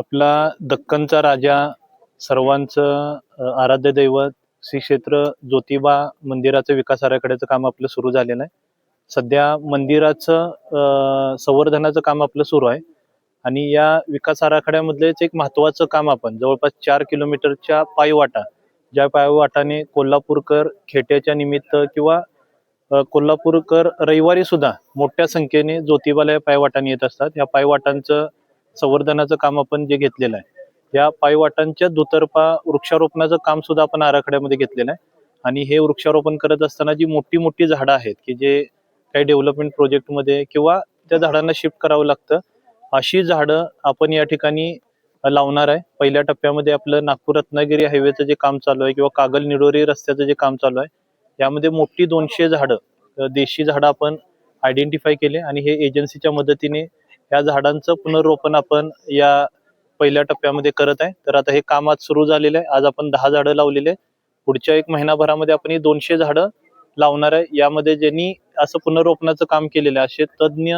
आपला दक्खनचा राजा, सर्वांचं आराध्य दैवत श्री क्षेत्र ज्योतिबा मंदिराचं विकास आराखड्याचं काम आपलं सुरू झालेलं आहे. सध्या मंदिराचं संवर्धनाचं काम आपलं सुरू आहे आणि या विकास आराखड्यामधलेच एक महत्त्वाचं काम आपण जवळपास 4 किलोमीटरच्या पायवाटा, ज्या पायवाटाने कोल्हापूरकर खेट्याच्या निमित्त किंवा कोल्हापूरकर रविवारी सुद्धा मोठ्या संख्येने ज्योतिबाला या पायवाटाने येत असतात. या पायवाटांचं संवर्धनाचं काम आपण जे घेतलेलं आहे, या पायवाटांच्या दुतर्फा वृक्षारोपणाचं काम सुद्धा आपण आराखड्यामध्ये घेतलेलं आहे. आणि हे वृक्षारोपण करत असताना जी मोठी मोठी झाडं आहेत की जे काही डेव्हलपमेंट प्रोजेक्टमध्ये किंवा त्या झाडांना शिफ्ट करावं लागतं, अशी झाडं आपण या ठिकाणी लावणार आहे. पहिल्या टप्प्यामध्ये आपलं नागपूर रत्नागिरी हायवेचं जे काम चालू आहे किंवा कागल निडोरी रस्त्याचं जे काम चालू आहे, यामध्ये मोठी 200 झाडं, देशी झाडं आपण आयडेंटिफाय केले आणि हे एजन्सीच्या मदतीने या झाडांचं पुनर्रोपण आपण या पहिल्या टप्प्यामध्ये करत आहे. तर आता हे काम आज सुरू झालेलं आहे. आज आपण 10 झाडं लावलेले आहे. पुढच्या 1 महिनाभरामध्ये आपण ही 200 झाडं लावणार आहे. यामध्ये ज्यांनी असं पुनर्रोपणाचं काम केलेलं आहे असे तज्ज्ञ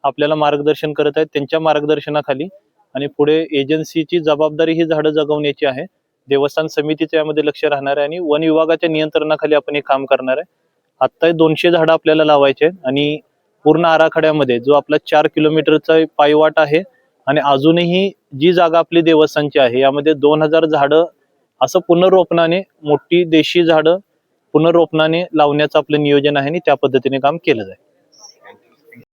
आपल्याला मार्गदर्शन करत आहेत. त्यांच्या मार्गदर्शनाखाली आणि पुढे एजन्सीची जबाबदारी ही झाडं जगवण्याची आहे. देवस्थान समितीचं यामध्ये लक्ष राहणार आहे आणि वन विभागाच्या नियंत्रणाखाली आपण हे काम करणार आहे. आत्ता 200 झाडं आपल्याला लावायचे आहेत आणि पूर्ण आराखड्यामध्ये जो आपला 4 किलोमीटरचा पायवाट आहे आणि अजूनही जी जागा आपली देवस्थानची आहे यामध्ये 2000 झाडं असं पुनर्रोपणाने, मोठी देशी झाडं पुनर्रोपणाने लावण्याचं आपलं नियोजन आहे आणि त्या पद्धतीने काम केलं जाईल.